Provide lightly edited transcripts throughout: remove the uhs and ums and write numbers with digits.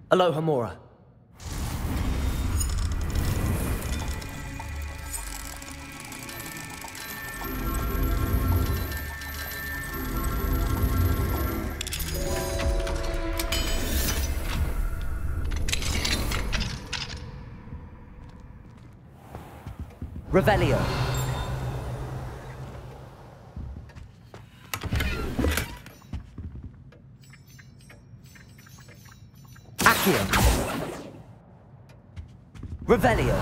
Aloha Mora. Revelio. Accio. Revelio.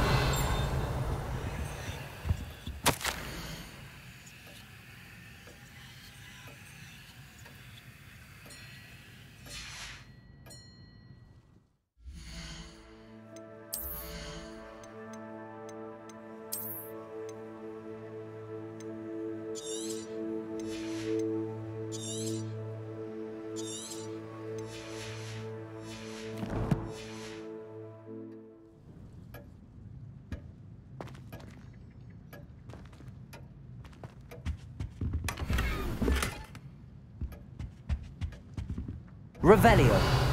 Revelio.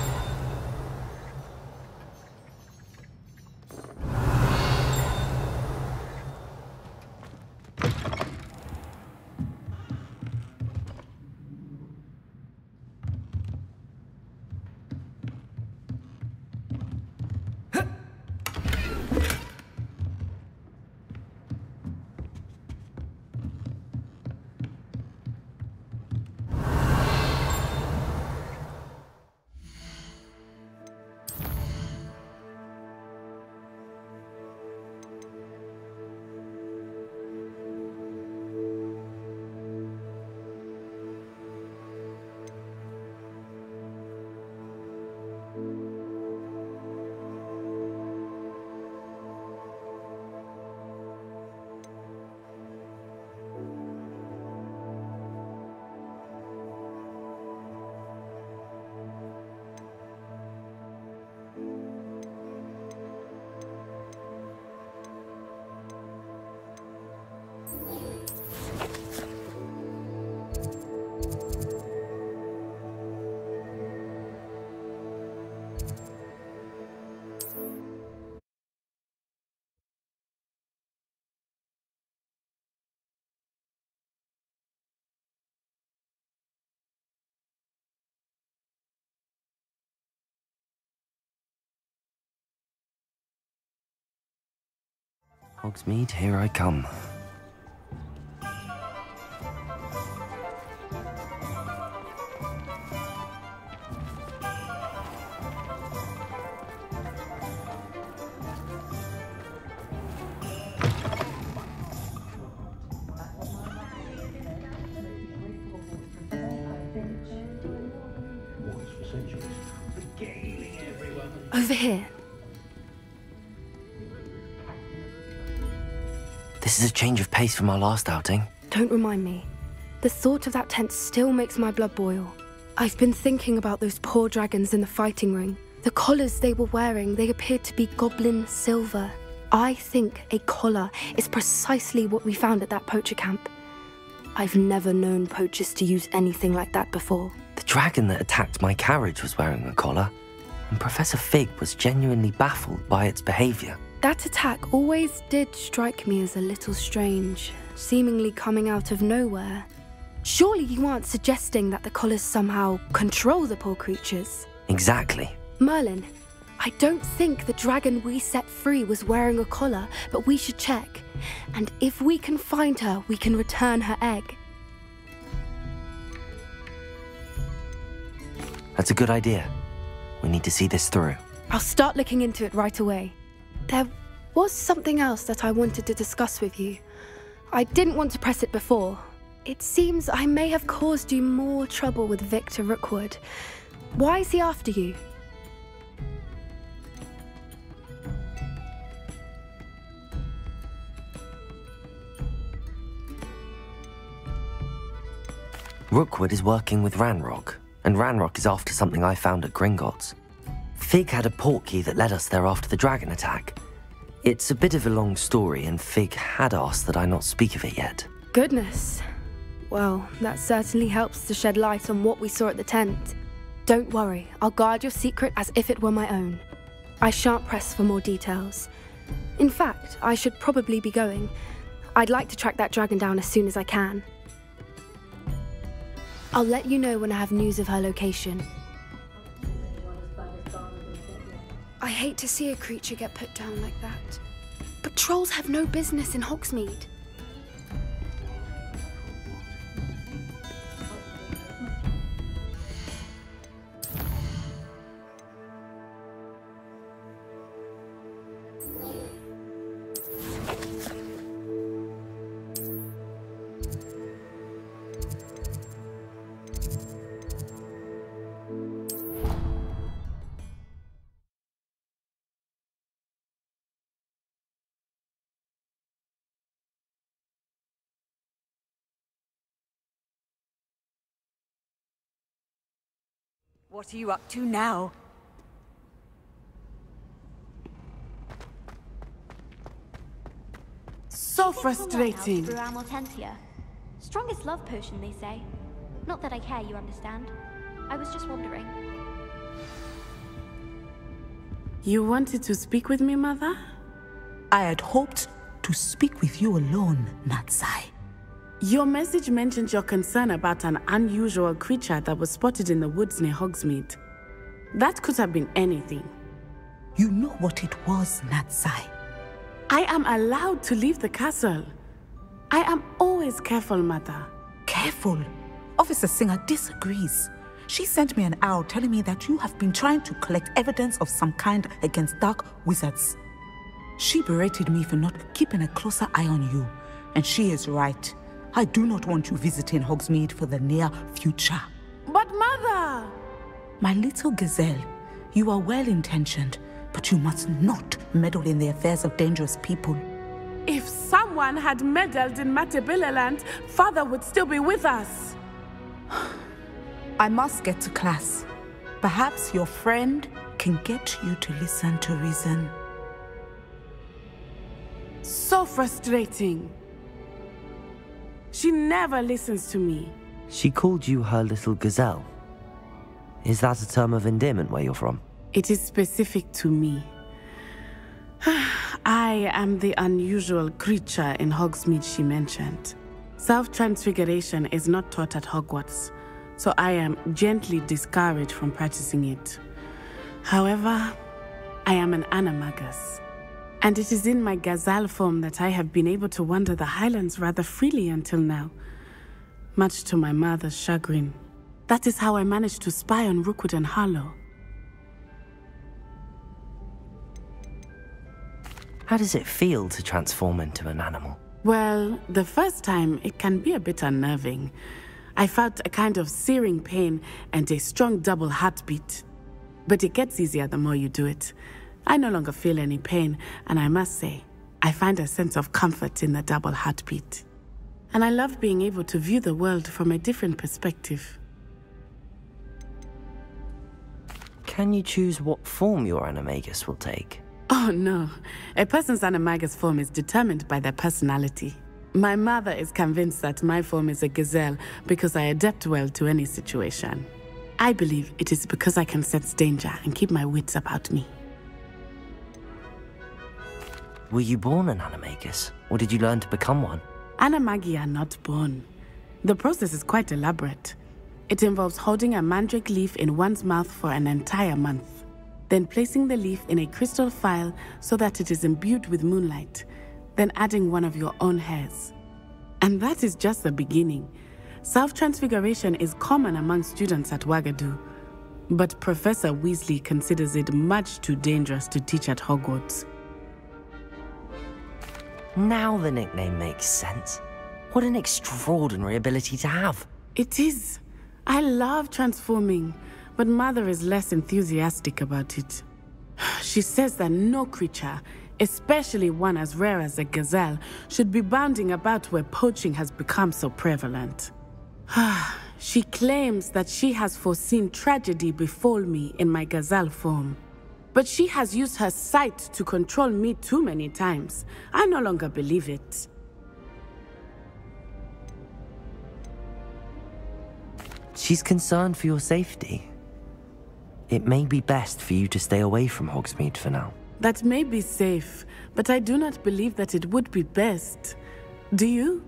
Hogsmeade, here I come. Over here. This is a change of pace from our last outing. Don't remind me. The thought of that tent still makes my blood boil. I've been thinking about those poor dragons in the fighting ring. The collars they were wearing, they appeared to be goblin silver. I think a collar is precisely what we found at that poacher camp. I've never known poachers to use anything like that before. The dragon that attacked my carriage was wearing a collar, and Professor Fig was genuinely baffled by its behaviour. That attack always did strike me as a little strange, seemingly coming out of nowhere. Surely you aren't suggesting that the collars somehow control the poor creatures? Exactly. Merlin, I don't think the dragon we set free was wearing a collar, but we should check. And if we can find her, we can return her egg. That's a good idea. We need to see this through. I'll start looking into it right away. There was something else that I wanted to discuss with you. I didn't want to press it before. It seems I may have caused you more trouble with Victor Rookwood. Why is he after you? Rookwood is working with Ranrock, and Ranrock is after something I found at Gringotts. Fig had a portkey that led us there after the dragon attack. It's a bit of a long story, and Fig had asked that I not speak of it yet. Goodness. Well, that certainly helps to shed light on what we saw at the tent. Don't worry, I'll guard your secret as if it were my own. I shan't press for more details. In fact, I should probably be going. I'd like to track that dragon down as soon as I can. I'll let you know when I have news of her location. I hate to see a creature get put down like that. But trolls have no business in Hogsmeade. What are you up to now? So frustrating. Strongest love potion, they say. Not that I care, you understand. I was just wondering. You wanted to speak with me, Mother? I had hoped to speak with you alone, Natsai. Your message mentioned your concern about an unusual creature that was spotted in the woods near Hogsmeade. That could have been anything. You know what it was, Natsai. I am allowed to leave the castle. I am always careful, Mother. Careful. Officer Singer disagrees. She sent me an owl telling me that you have been trying to collect evidence of some kind against dark wizards. She berated me for not keeping a closer eye on you, and she is right. I do not want you visiting Hogsmeade for the near future. But Mother! My little gazelle, you are well-intentioned, but you must not meddle in the affairs of dangerous people. If someone had meddled in Matabeleland, Father would still be with us. I must get to class. Perhaps your friend can get you to listen to reason. So frustrating. She never listens to me. She called you her little gazelle. Is that a term of endearment where you're from? It is specific to me. I am the unusual creature in Hogsmeade she mentioned. Self-transfiguration is not taught at Hogwarts, so I am gently discouraged from practicing it. However, I am an animagus. And it is in my gazelle form that I have been able to wander the highlands rather freely until now, much to my mother's chagrin. That is how I managed to spy on Rookwood and Harlow. How does it feel to transform into an animal? Well, the first time it can be a bit unnerving. I felt a kind of searing pain and a strong double heartbeat. But it gets easier the more you do it. I no longer feel any pain, and I must say, I find a sense of comfort in the double heartbeat. And I love being able to view the world from a different perspective. Can you choose what form your animagus will take? Oh no, a person's animagus form is determined by their personality. My mother is convinced that my form is a gazelle because I adapt well to any situation. I believe it is because I can sense danger and keep my wits about me. Were you born an animagus, or did you learn to become one? Animagi are not born. The process is quite elaborate. It involves holding a mandrake leaf in one's mouth for an entire month, then placing the leaf in a crystal phial so that it is imbued with moonlight, then adding one of your own hairs. And that is just the beginning. Self-transfiguration is common among students at Wagadu, but Professor Weasley considers it much too dangerous to teach at Hogwarts. Now the nickname makes sense. What an extraordinary ability to have. It is. I love transforming, but Mother is less enthusiastic about it. She says that no creature, especially one as rare as a gazelle, should be bounding about where poaching has become so prevalent. She claims that she has foreseen tragedy befall me in my gazelle form. But she has used her sight to control me too many times. I no longer believe it. She's concerned for your safety. It may be best for you to stay away from Hogsmeade for now. That may be safe, but I do not believe that it would be best. Do you?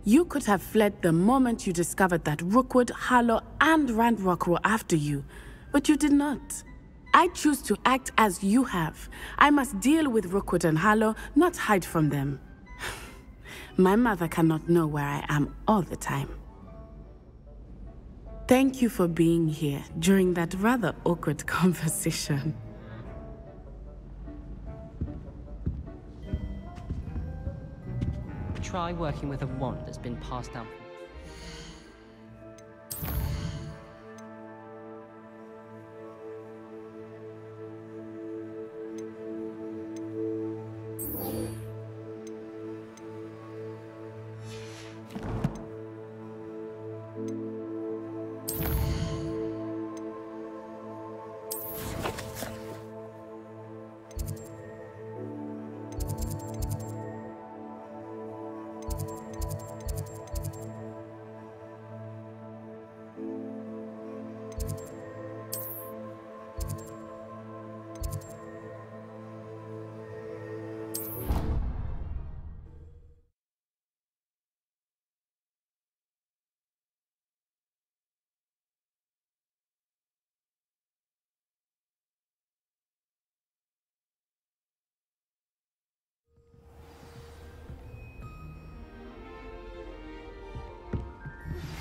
You could have fled the moment you discovered that Rookwood, Harlow, and Ranrock were after you, but you did not. I choose to act as you have. I must deal with Rookwood and Harlow, not hide from them. My mother cannot know where I am all the time. Thank you for being here during that rather awkward conversation. Try working with a wand that's been passed down.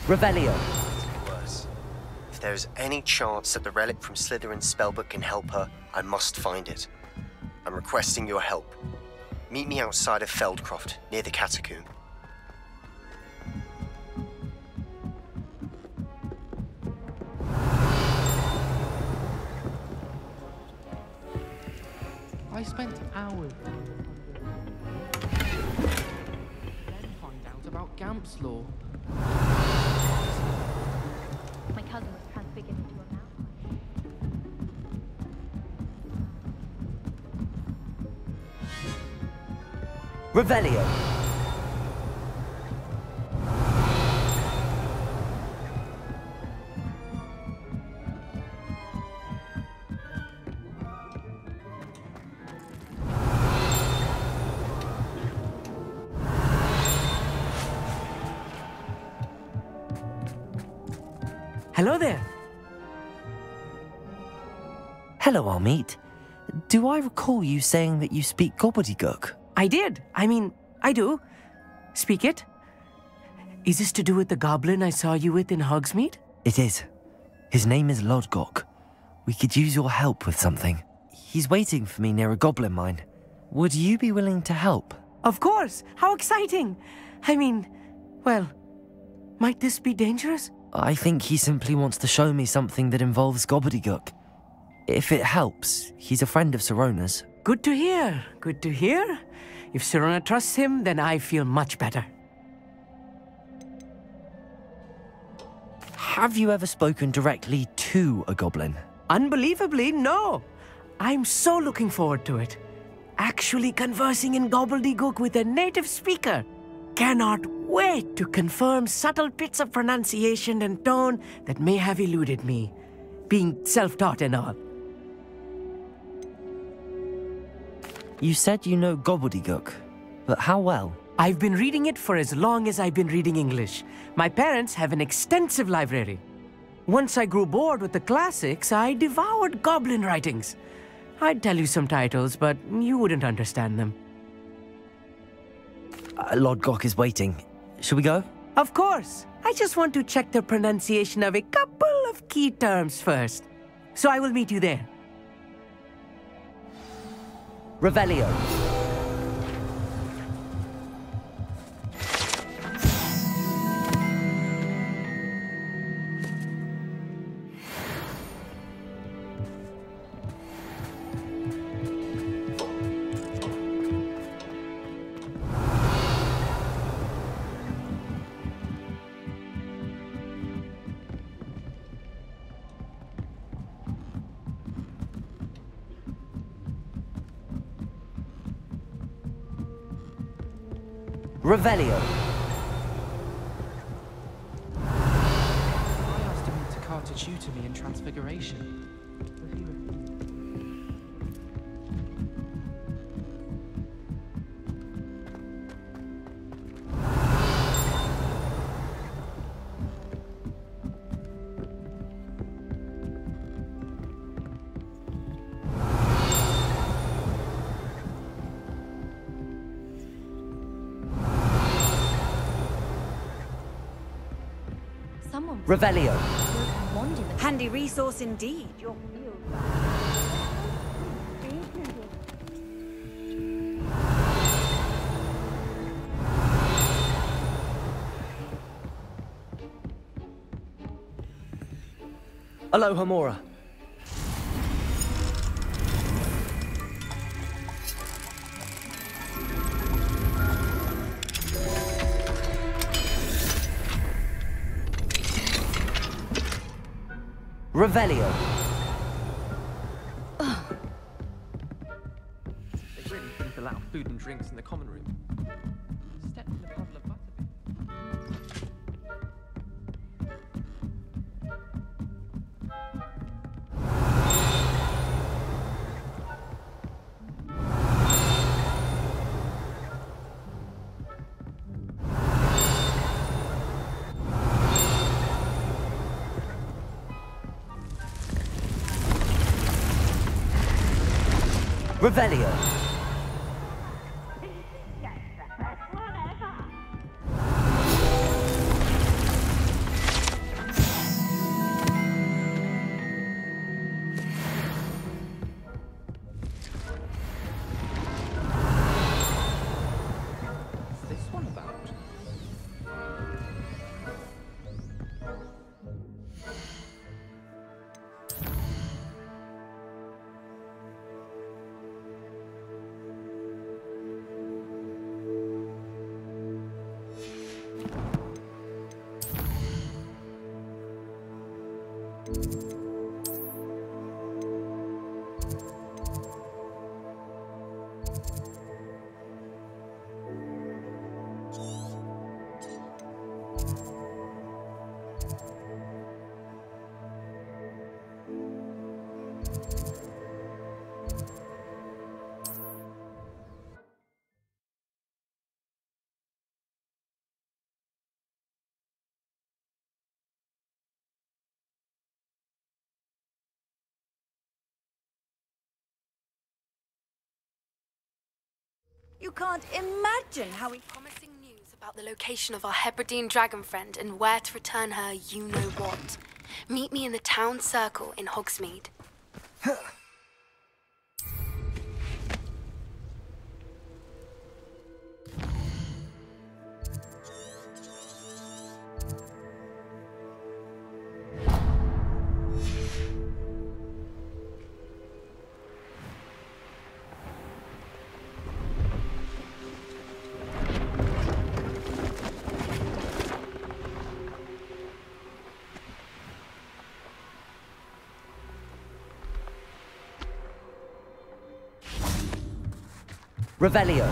Revelio. Worse. If there is any chance that the relic from Slytherin's spellbook can help her, I must find it. I'm requesting your help. Meet me outside of Feldcroft, near the catacomb. I spent hours then find out about Gamp's law. My cousin was transfigured into a mouse. Revelio. Hello there. Hello, Armeet. Do I recall you saying that you speak gobbledygook? I did. I do. Speak it. Is this to do with the goblin I saw you with in Hogsmeade? It is. His name is Lodgok. We could use your help with something. He's waiting for me near a goblin mine. Would you be willing to help? Of course. How exciting. Well, might this be dangerous? I think he simply wants to show me something that involves gobbledygook. If it helps, he's a friend of Sirona's. Good to hear. Good to hear. If Sirona trusts him, then I feel much better. Have you ever spoken directly to a goblin? Unbelievably, no. I'm so looking forward to it. Actually conversing in gobbledygook with a native speaker. Cannot wait to confirm subtle bits of pronunciation and tone that may have eluded me, being self-taught and all. You said you know gobbledygook, but how well? I've been reading it for as long as I've been reading English. My parents have an extensive library. Once I grew bored with the classics, I devoured goblin writings. I'd tell you some titles, but you wouldn't understand them. Lodgok is waiting. Shall we go? Of course. I just want to check the pronunciation of a couple of key terms first. So I will meet you there. Revelio. Revelio. I asked him to tutor me in Transfiguration. Revelio. Handy resource indeed. Alohomora. Revelio. They really couldn't allow food and drinks in the common room. Stepped in a puddle of butterbeer. Revelio. What's this one about? You can't imagine how we... Promising news about the location of our Hebridean dragon friend and where to return her you-know-what. Meet me in the town circle in Hogsmeade. Revelio.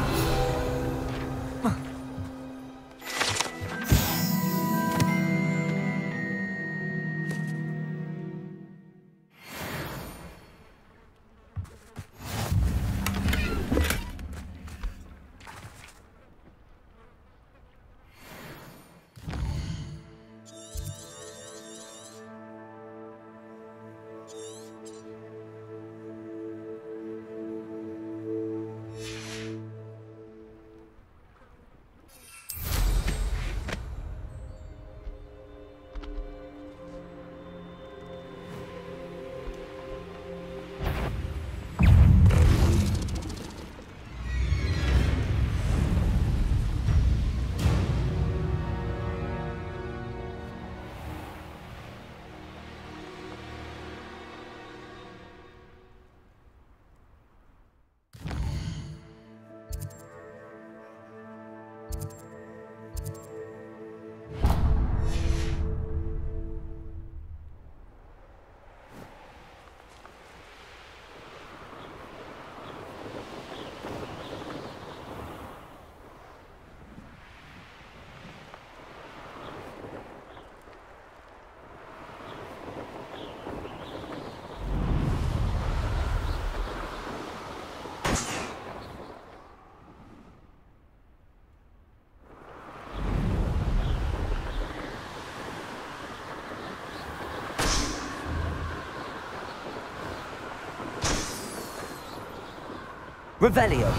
Revelio.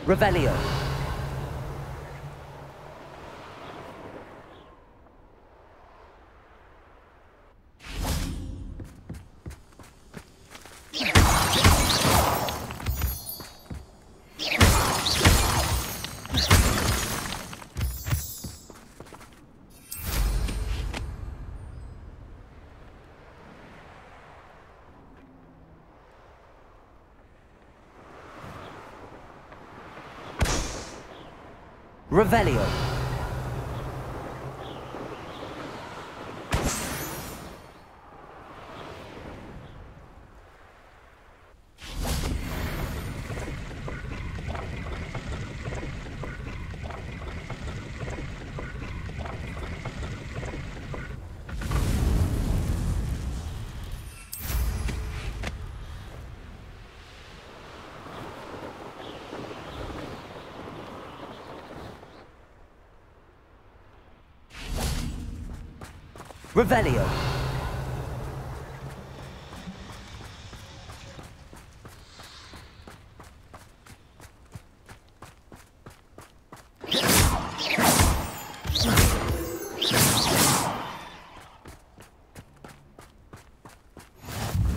Revelio. Revelio. Revelio.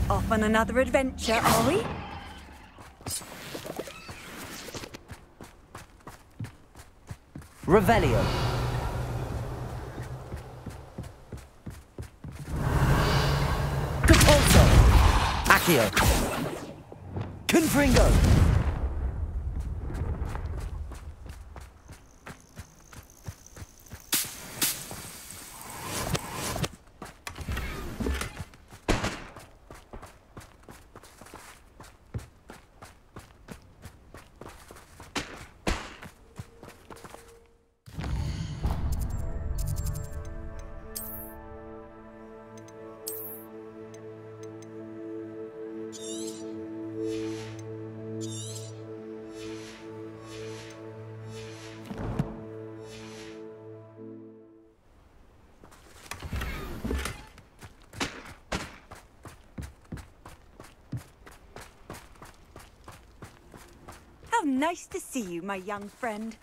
Off on another adventure, are we? Revelio. Capulso. Accio. Confringo. How nice to see you, my young friend.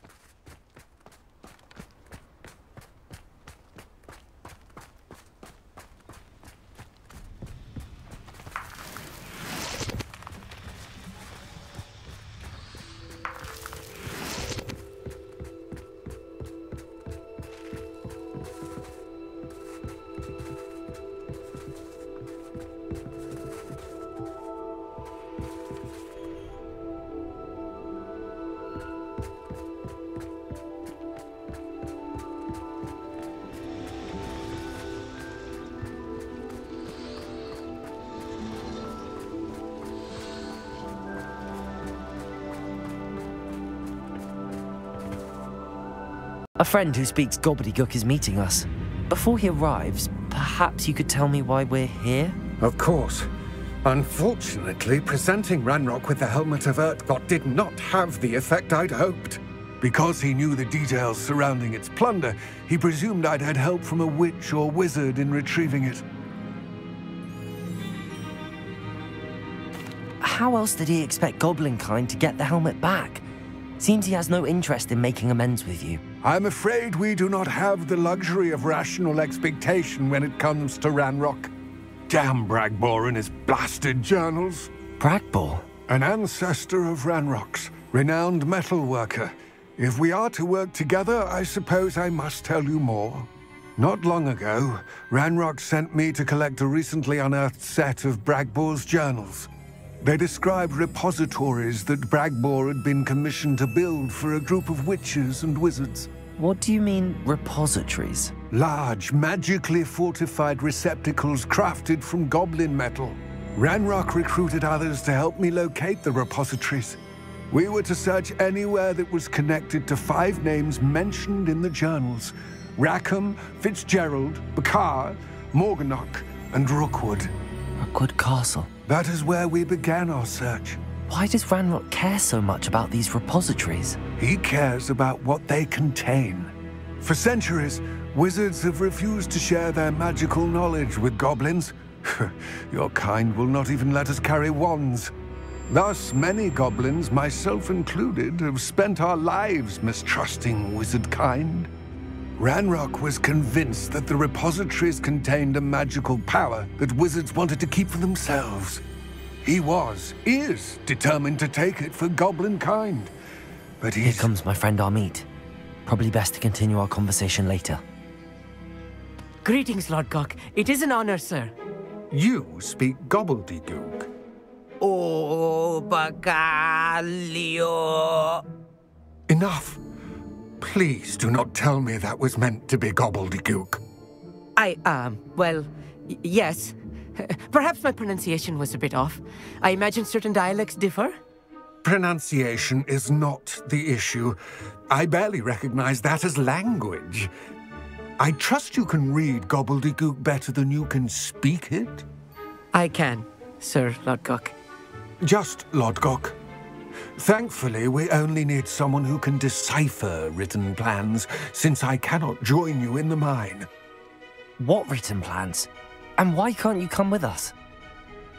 A friend who speaks gobbledygook is meeting us. Before he arrives, perhaps you could tell me why we're here? Of course. Unfortunately, presenting Ranrock with the Helmet of Urtkot did not have the effect I'd hoped. Because he knew the details surrounding its plunder, he presumed I'd had help from a witch or wizard in retrieving it. How else did he expect Goblinkind to get the helmet back? Seems he has no interest in making amends with you. I'm afraid we do not have the luxury of rational expectation when it comes to Ranrock. Damn Bragbor and his blasted journals. Bragbor? An ancestor of Ranrock's, renowned metalworker. If we are to work together, I suppose I must tell you more. Not long ago, Ranrock sent me to collect a recently unearthed set of Bragbor's journals. They described repositories that Bragbor had been commissioned to build for a group of witches and wizards. What do you mean, repositories? Large, magically fortified receptacles crafted from goblin metal. Ranrock recruited others to help me locate the repositories. We were to search anywhere that was connected to 5 names mentioned in the journals: Rackham, Fitzgerald, Bakar, Morganach, and Rookwood. Rookwood Castle. That is where we began our search. Why does Ranrock care so much about these repositories? He cares about what they contain. For centuries, wizards have refused to share their magical knowledge with goblins. Your kind will not even let us carry wands. Thus, many goblins, myself included, have spent our lives mistrusting wizard kind. Ranrock was convinced that the repositories contained a magical power that wizards wanted to keep for themselves. He is determined to take it for goblin kind. But Here comes my friend Amit. Probably best to continue our conversation later. Greetings, Lord Gok. It is an honor, sir. You speak gobbledygook. Oh, Bacalio. Enough. Please do not tell me that was meant to be gobbledygook. Well, yes. Perhaps my pronunciation was a bit off. I imagine certain dialects differ. Pronunciation is not the issue. I barely recognize that as language. I trust you can read gobbledygook better than you can speak it? I can, Sir Lord Gok. Just Lord Gok. Thankfully, we only need someone who can decipher written plans, since I cannot join you in the mine. What written plans? And why can't you come with us?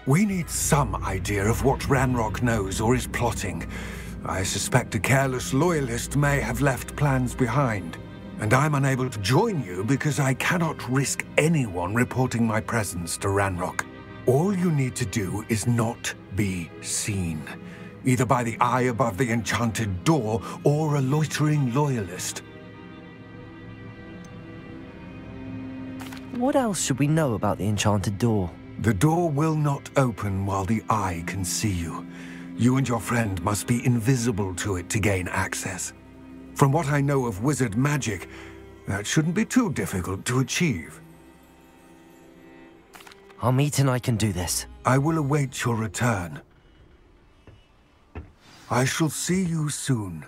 We need some idea of what Ranrock knows or is plotting. I suspect a careless loyalist may have left plans behind. And I'm unable to join you because I cannot risk anyone reporting my presence to Ranrock. All you need to do is not be seen, either by the eye above the enchanted door or a loitering loyalist. What else should we know about the enchanted door? The door will not open while the eye can see you. You and your friend must be invisible to it to gain access. From what I know of wizard magic, that shouldn't be too difficult to achieve. Amit and I can do this. I will await your return. I shall see you soon.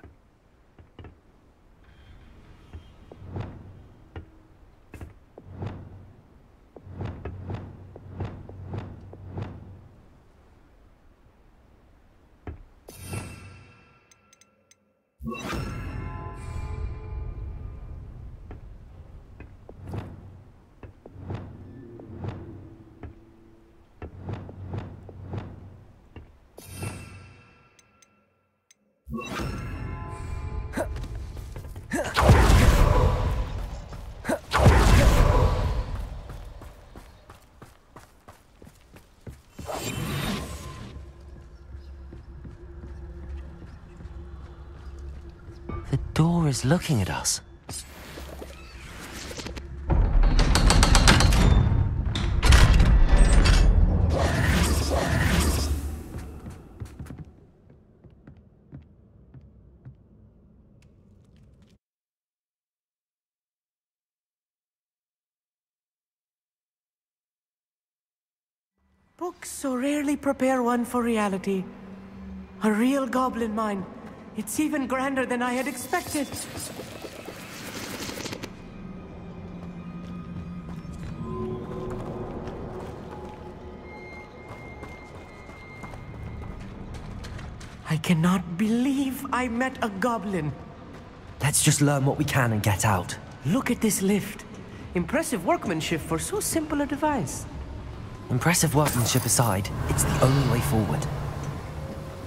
The door is looking at us. Books so rarely prepare one for reality. A real goblin mine. It's even grander than I had expected. I cannot believe I met a goblin. Let's just learn what we can and get out. Look at this lift. Impressive workmanship for so simple a device. Impressive workmanship aside, it's the only way forward.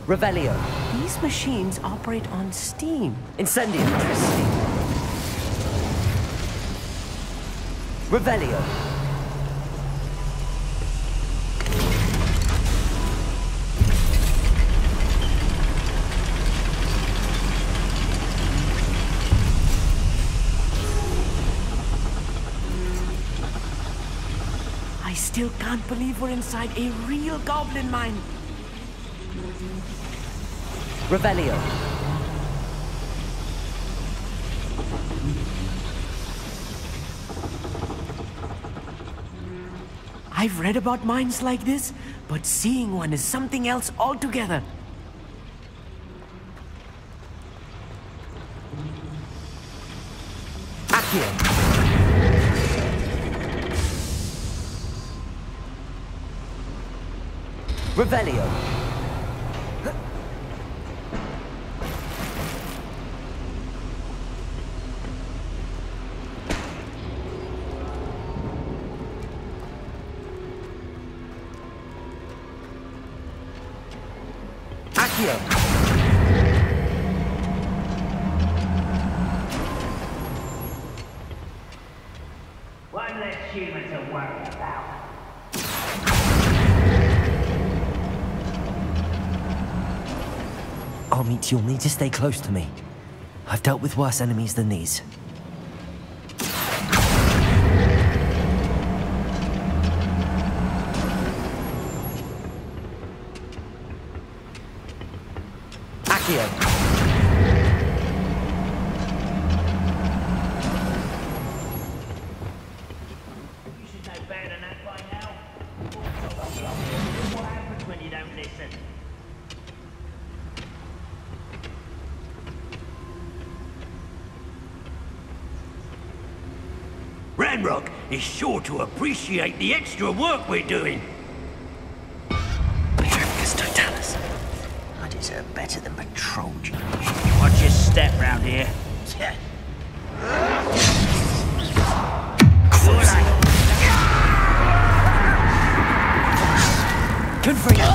Revelio. These machines operate on steam. Incendio. Electricity. Revelio. I still can't believe we're inside a real goblin mine. Revelio. I've read about minds like this, but seeing one is something else altogether. Accio. Revelio. Accio. One less human to worry about. Armit, you'll need to stay close to me. I've dealt with worse enemies than these. Accio. You should know better than that by now. What happens when you don't listen? Ranrock is sure to appreciate the extra work we're doing. I deserve better than patrol duty. Watch your step round here. Confringo.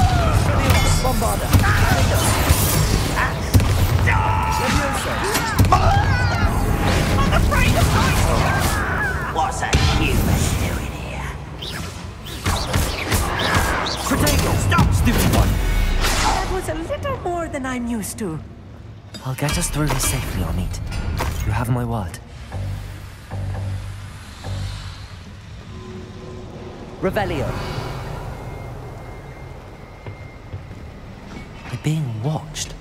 Bombarda. I'm afraid of heights! What's a human doing here? Protego. Stop, stupid one. That was a little more than I'm used to. I'll get us through this safely, Armit. You have my word. Revelio. We're being watched.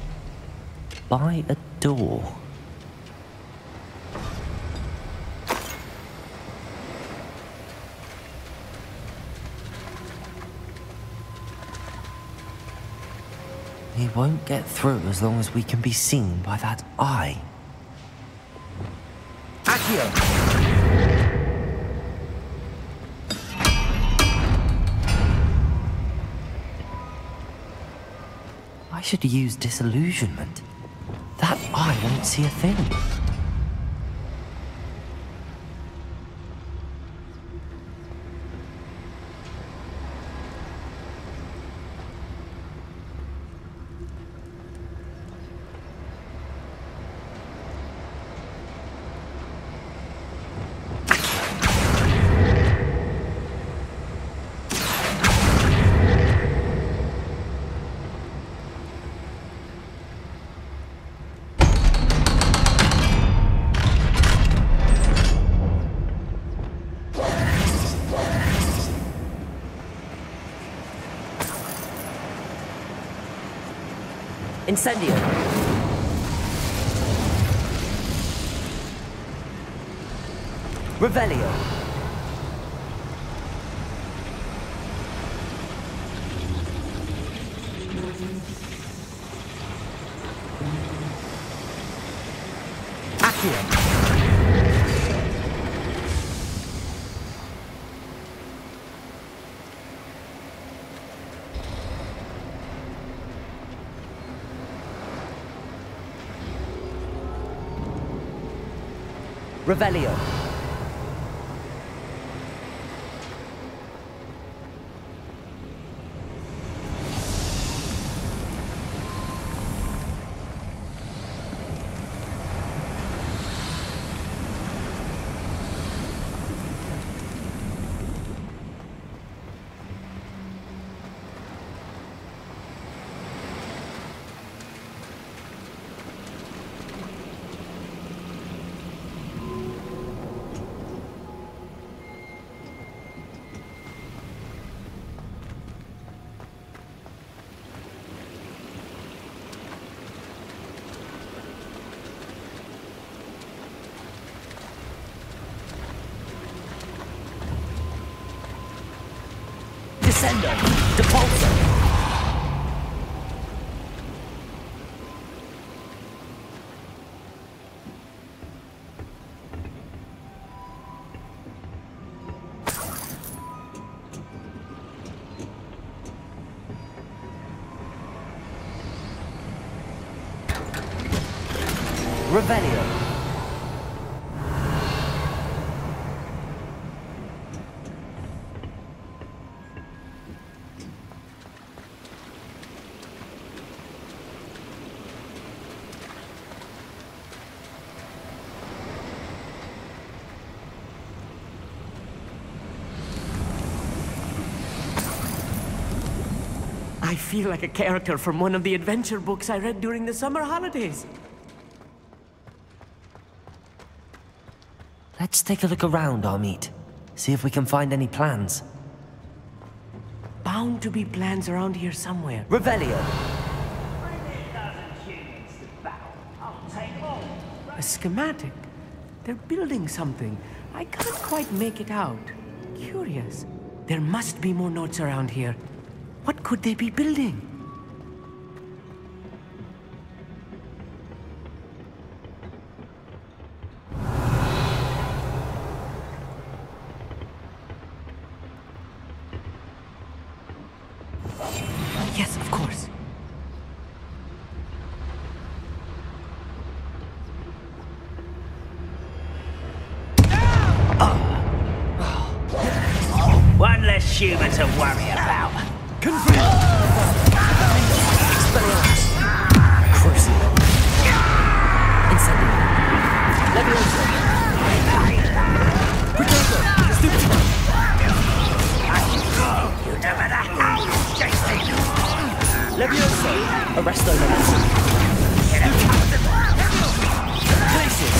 By a door. We won't get through as long as we can be seen by that eye. Accio. I should use disillusionment. That eye won't see a thing. Incendio. Revelio. Accio. Revelio. Descendo! Depulso! Revelio. I feel like a character from one of the adventure books I read during the summer holidays. Let's take a look around, Amit. See if we can find any plans. Bound to be plans around here somewhere. Revelio. A schematic. They're building something. I can't quite make it out. Curious. There must be more notes around here. What could they be building? Yes, of course. One less human to worry about. Levioso! Arresto momentum. Places!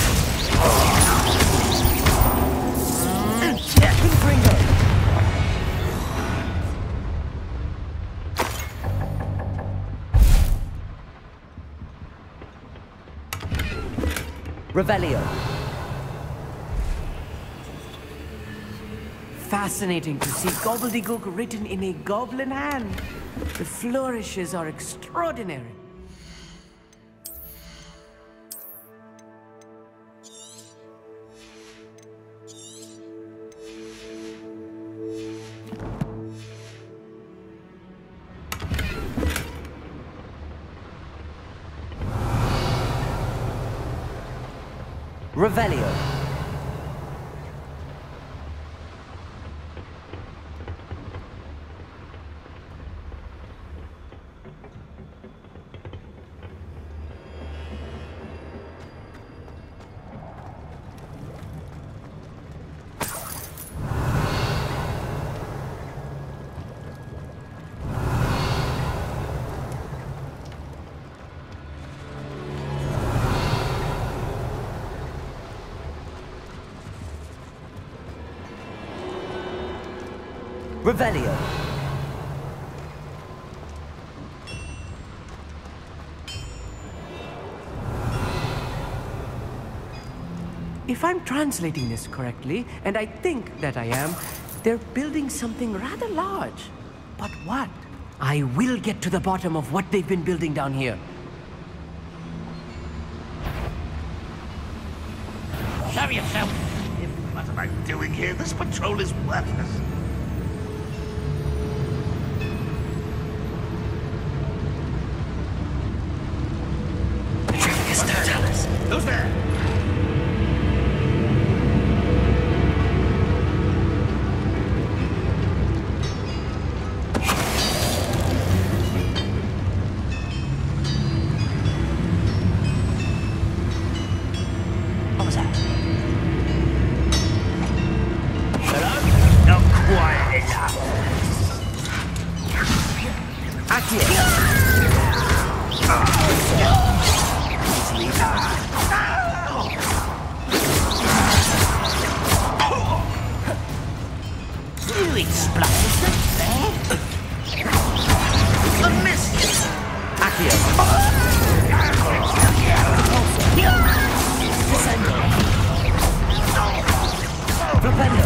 Confringo! Revelio. Fascinating to see gobbledygook written in a goblin hand. The flourishes are extraordinary. Revelio. Revelio. If I'm translating this correctly, and I think that I am, they're building something rather large. But what? I will get to the bottom of what they've been building down here. Show yourself! What am I doing here? This patrol is worthless. Who's there? What was that? Hello? Not quiet enough. Really splashes them there? A miss! Accio. Descendo. Propendo.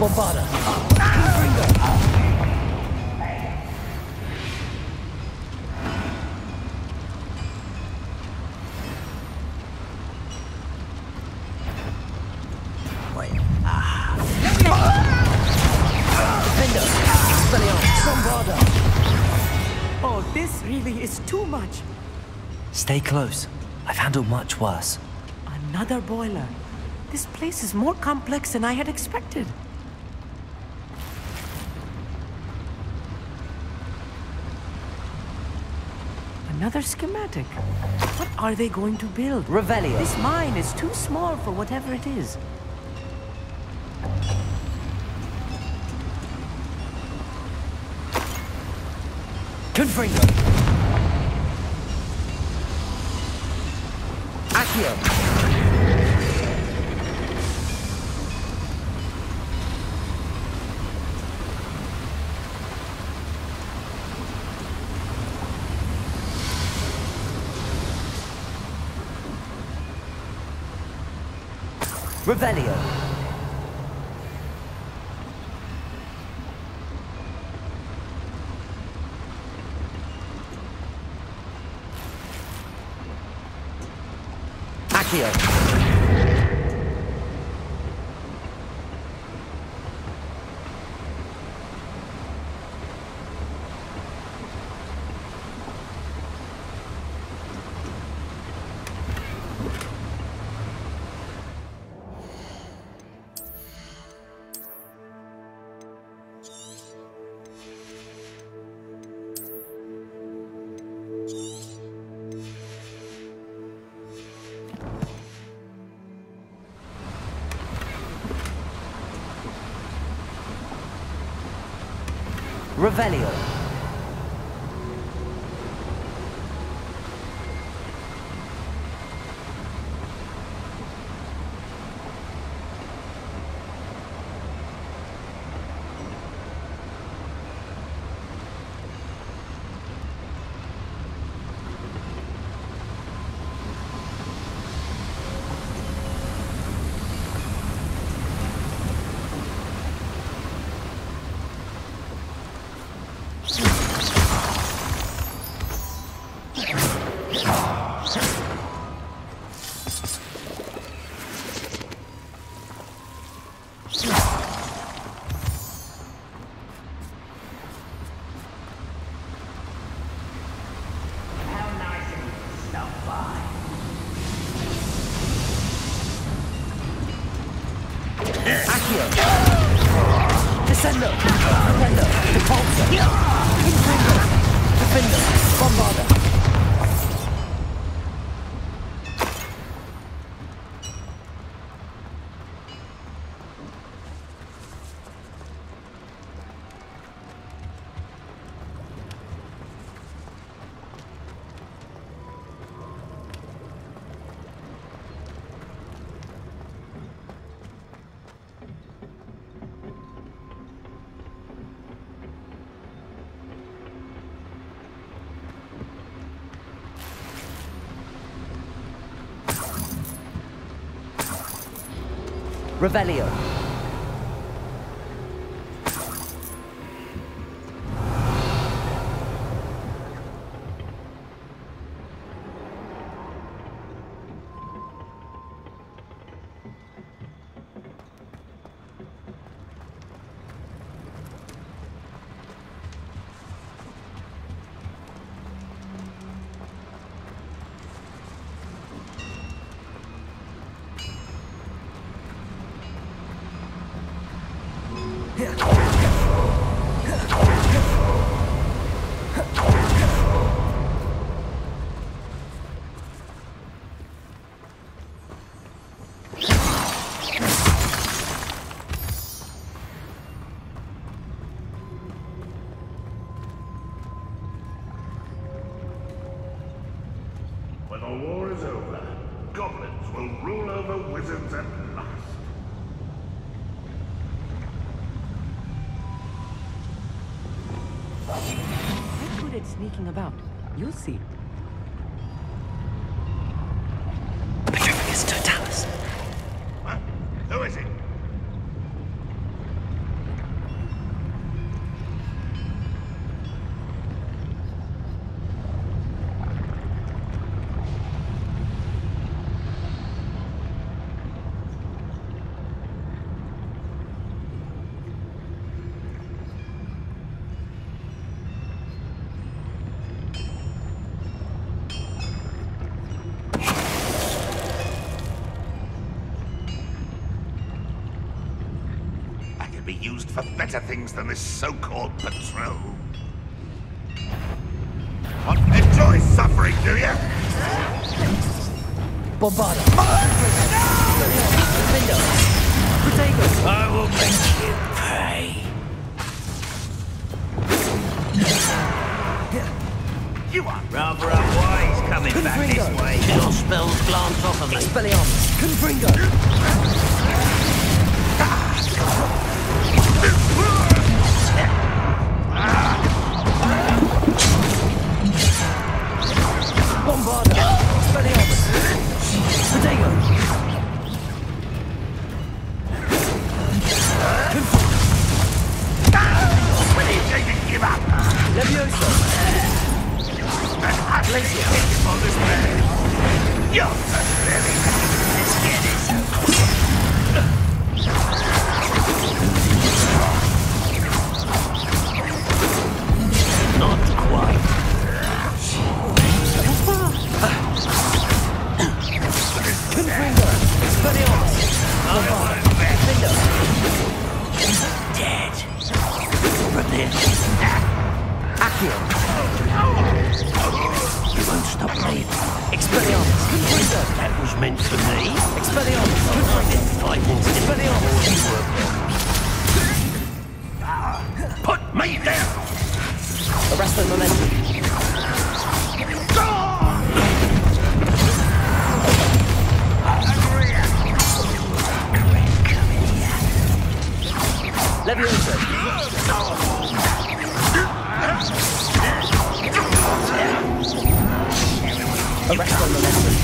Bombarda. Oh, this really is too much. Stay close. I've handled much worse. Another boiler. This place is more complex than I had expected. Another schematic. What are they going to build? Revelio. This mine is too small for whatever it is. Confringo. Accio. Revelio. Accio. Revelio. Descendo, Defender, Repulsor, Infringo, Defender, Bombarda. Revelio. When the war is over, goblins will rule over wizards at last. I'm good at sneaking about. You'll see. Petrificus totalis. Huh? Who is it? for better things than this so-called patrol. Enjoy suffering, do you? Bombarda. I will make you pay. You are rather unwise coming back this way. Your spells glance off of me. Expelliarmus. Confringo. Bombarda. Expelliarmus. Protego. When are you going to give up? Levioso. Glacier. On this way. You're really scared it. Not quite. Confringo. Expelliarmus. Dead. But this. Accio. You won't stop bleeding. Expelliarmus. Confringo. That was meant for me. Expelliarmus. I've been fighting Expelliarmus. Put me down! Arresto momentum. Levioso. Arresto momentum.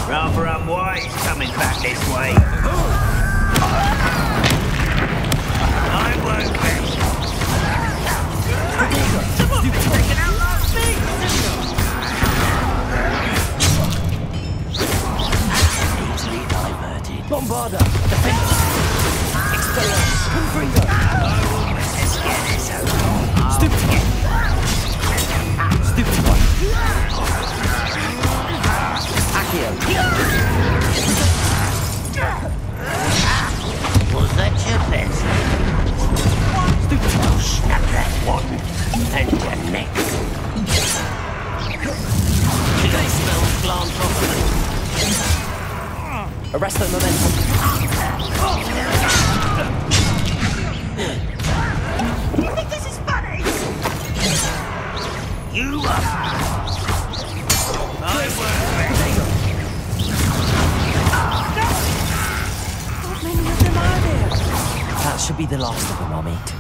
Rather unwise coming back this way. I won't be. Taking out last thing. Easily diverted. Bombarda. Defense. Expelliarmus. Confringo. I will miss this again, so Stupid. Stupid one. Accio. Was that your best? Stupid one. Snap that one and your neck. Your spells glance off of me. Arresto momentum. You think this is funny? You are. I won't. How many of them are there? That should be the last of them I'll meet.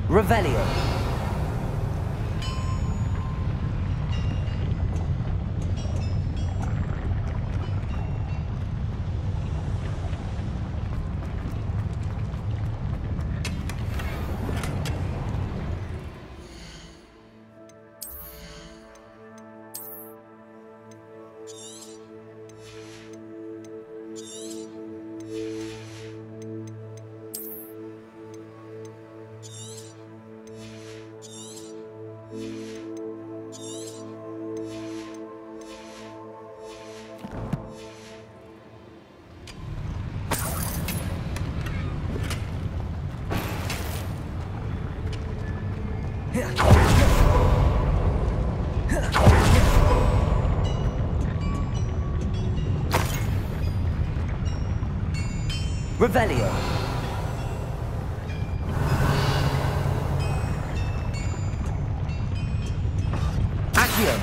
Revelio. Revelio. Accio.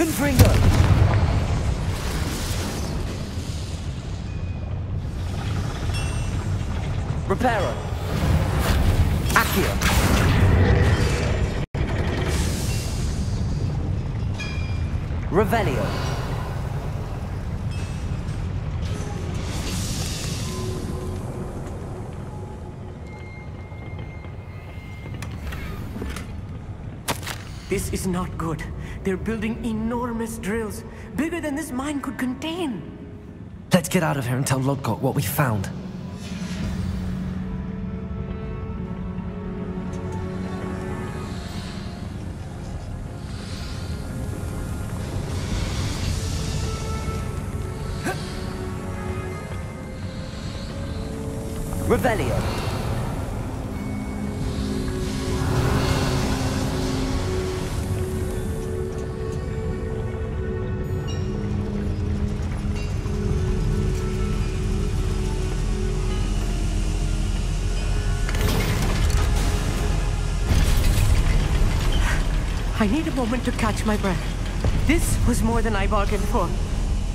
Confringo! Reparo! Accio! Revelio! This is not good. They're building enormous drills, bigger than this mine could contain. Let's get out of here and tell Lodgok what we found. Revelio. I need a moment to catch my breath. This was more than I bargained for.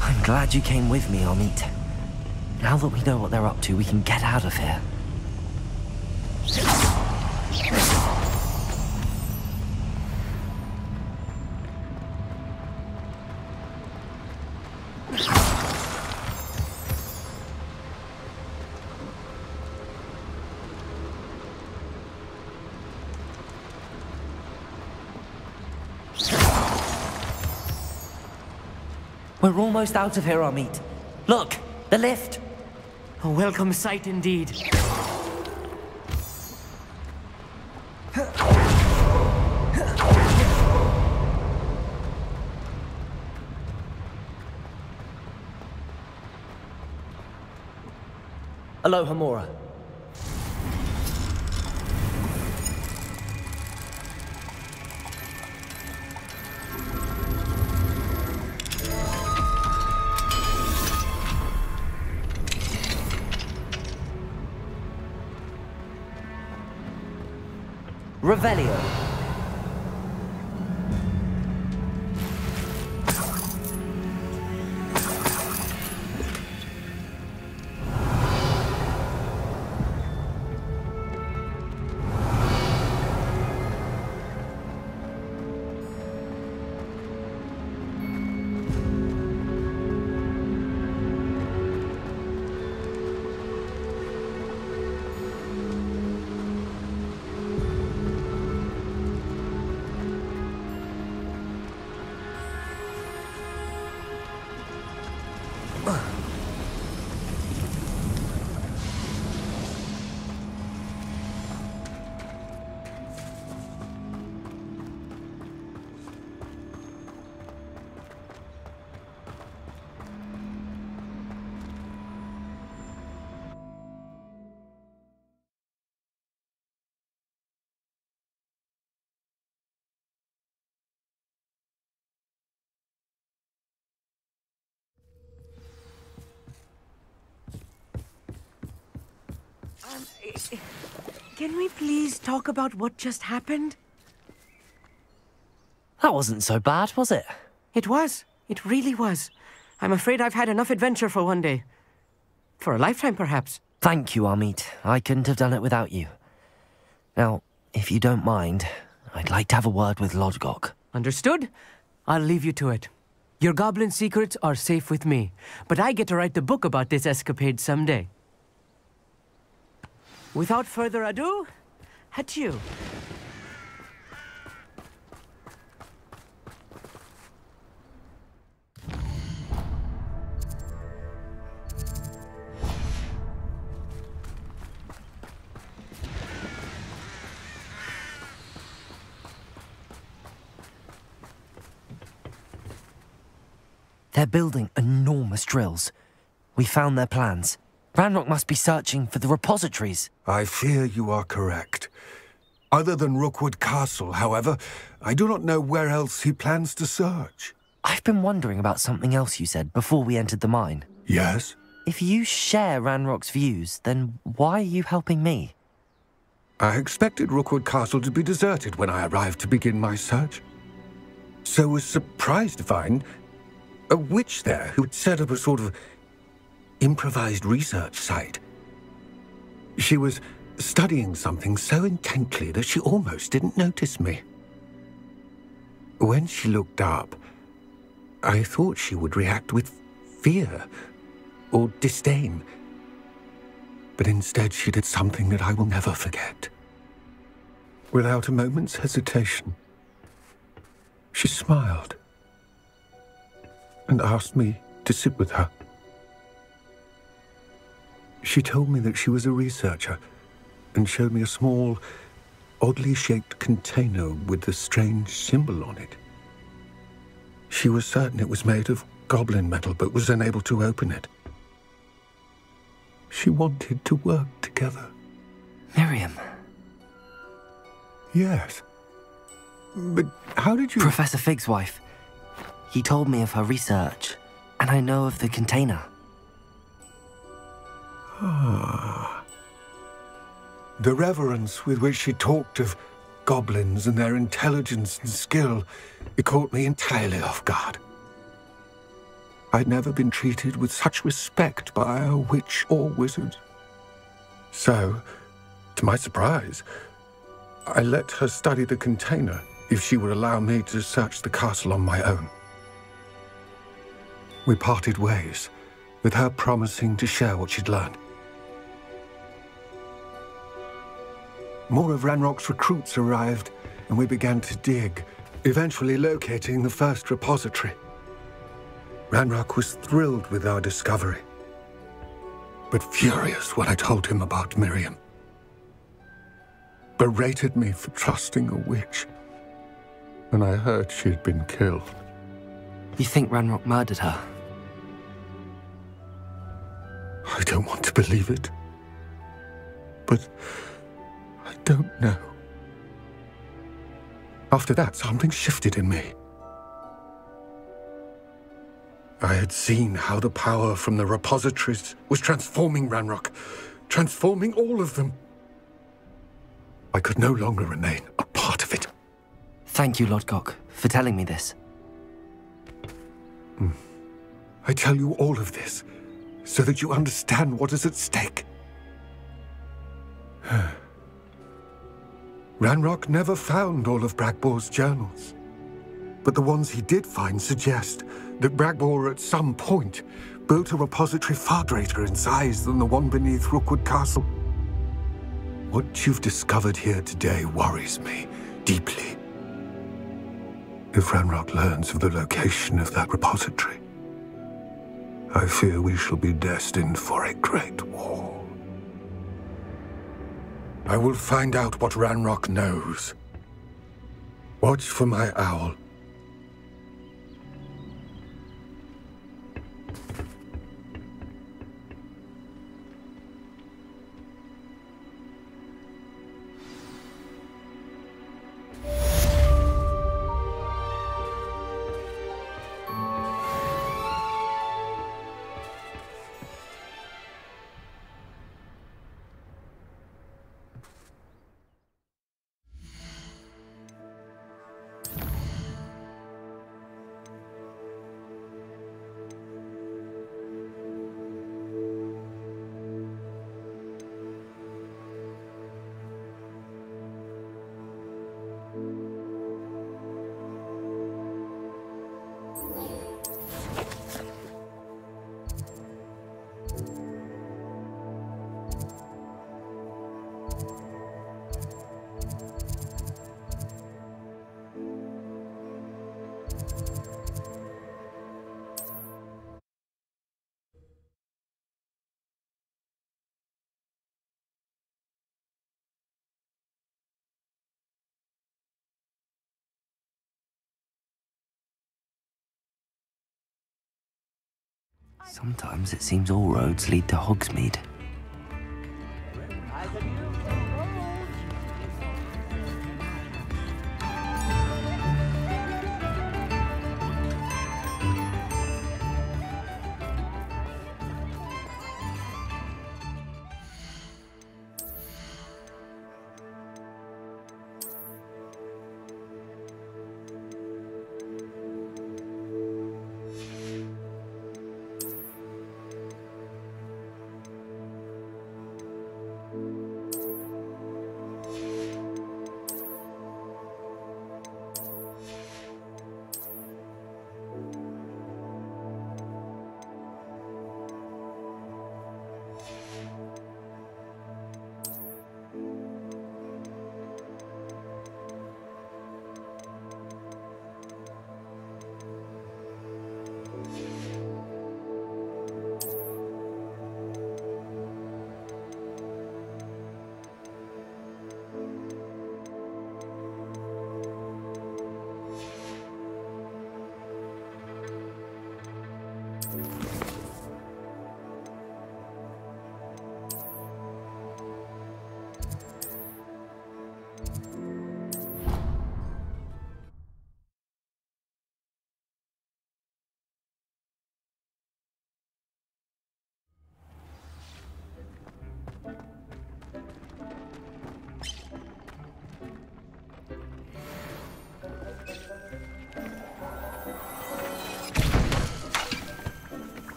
I'm glad you came with me, Amit. Now that we know what they're up to, we can get out of here. We're almost out of here, Amit. Look, the lift. A welcome sight indeed. Aloha, Mora. Revelio. Can we please talk about what just happened? That wasn't so bad, was it? It was. It really was. I'm afraid I've had enough adventure for one day. For a lifetime, perhaps. Thank you, Amit. I couldn't have done it without you. Now, if you don't mind, I'd like to have a word with Lodgok. Understood? I'll leave you to it. Your goblin secrets are safe with me, but I get to write the book about this escapade someday. Without further ado, adieu. They're building enormous drills. We found their plans. Ranrock must be searching for the repositories. I fear you are correct. Other than Rookwood Castle, however, I do not know where else he plans to search. I've been wondering about something else you said before we entered the mine. Yes? If you share Ranrock's views, then why are you helping me? I expected Rookwood Castle to be deserted when I arrived to begin my search. so was surprised to find a witch there who had set up a sort of improvised research site. She was studying something so intently that she almost didn't notice me. When she looked up, I thought she would react with fear or disdain. But instead she did something that I will never forget. Without a moment's hesitation, she smiled and asked me to sit with her. She told me that she was a researcher and showed me a small, oddly shaped container with a strange symbol on it. She was certain it was made of goblin metal, but was unable to open it. She wanted to work together. Miriam. Yes. But how did you... Professor Fig's wife. He told me of her research, and I know of the container. Ah. The reverence with which she talked of goblins and their intelligence and skill, it caught me entirely off guard. I'd never been treated with such respect by a witch or wizard. So, to my surprise, I let her study the container if she would allow me to search the castle on my own. We parted ways, with her promising to share what she'd learned. More of Ranrock's recruits arrived, and we began to dig, eventually locating the first repository. Ranrock was thrilled with our discovery, but furious when I told him about Miriam. Berated me for trusting a witch, and I heard she had been killed. You think Ranrock murdered her? I don't want to believe it, but I don't know. After that, something shifted in me. I had seen how the power from the repositories was transforming Ranrock, transforming all of them. I could no longer remain a part of it. Thank you, Lodgok, for telling me this. I tell you all of this so that you understand what is at stake. Ranrock never found all of Bragbor's journals, but the ones he did find suggest that Bragbor at some point built a repository far greater in size than the one beneath Rookwood Castle. What you've discovered here today worries me deeply. If Ranrock learns of the location of that repository, I fear we shall be destined for a great war. I will find out what Ranrock knows. Watch for my owl. Sometimes it seems all roads lead to Hogsmeade.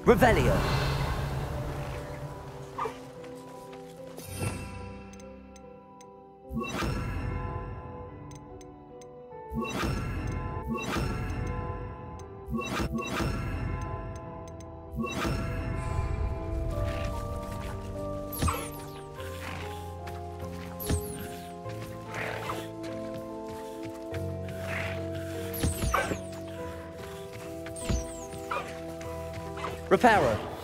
Revelio. Reparo.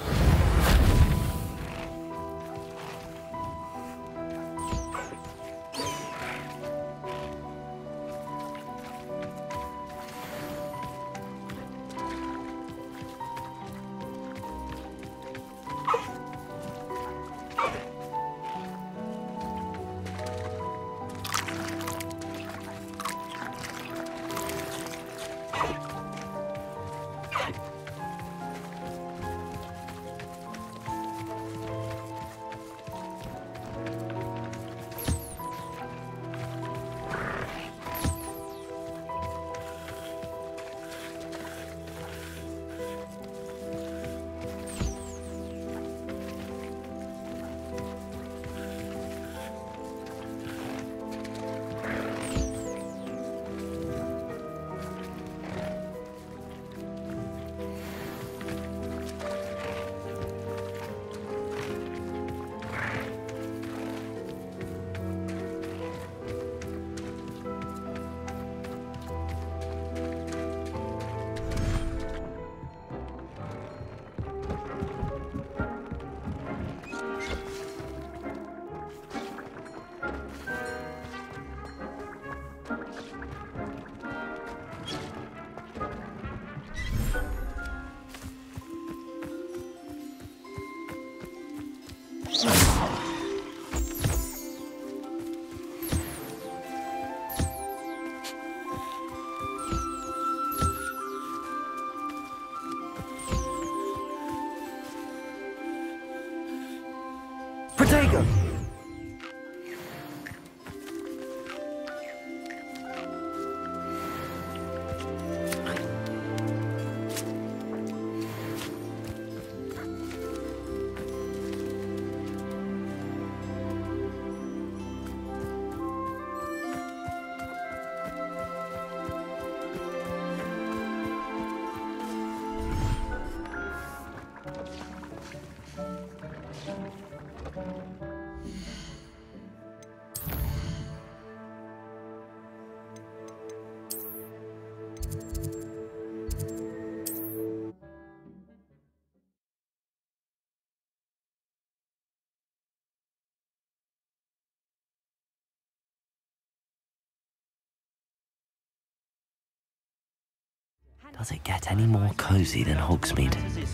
Does it get any more cozy than Hogsmeade? In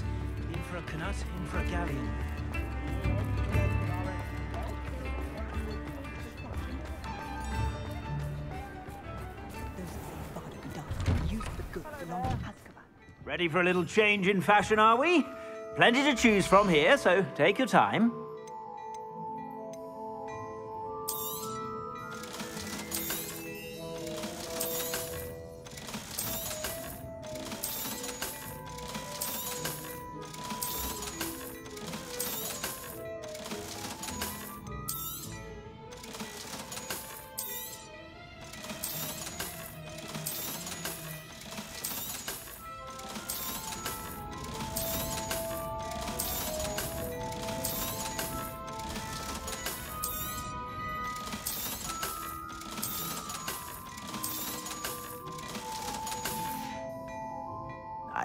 for a canut, in for a galleon. Ready for a little change in fashion, are we? Plenty to choose from here, so take your time.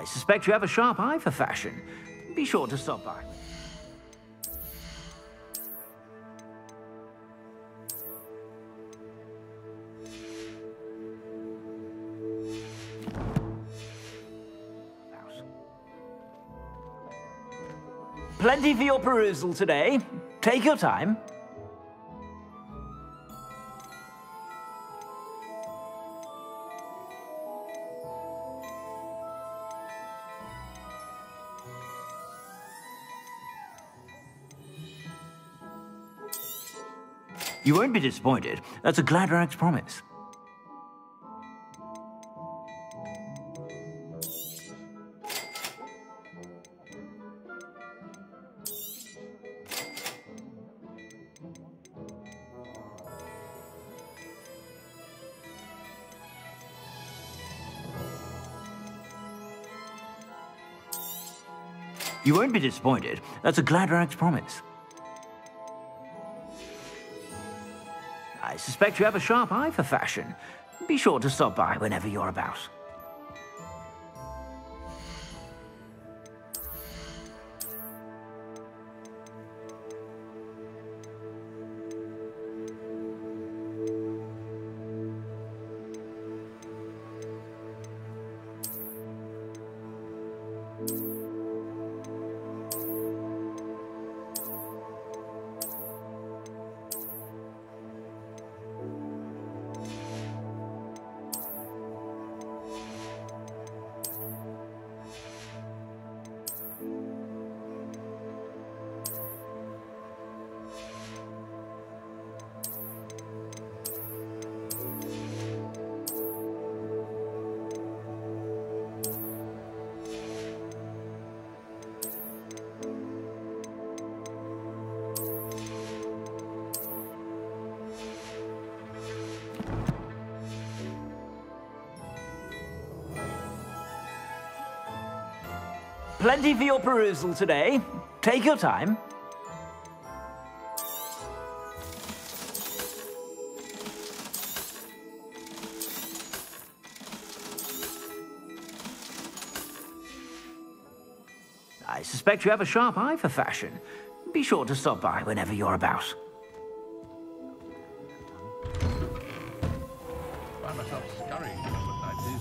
I suspect you have a sharp eye for fashion. Be sure to stop by. Plenty for your perusal today. Take your time. You won't be disappointed. That's a Gladrag's promise. You won't be disappointed. That's a Gladrag's promise. I suspect you have a sharp eye for fashion. Be sure to stop by whenever you're about. Plenty for your perusal today. Take your time. I suspect you have a sharp eye for fashion. Be sure to stop by whenever you're about. Find myself scurrying to look like this.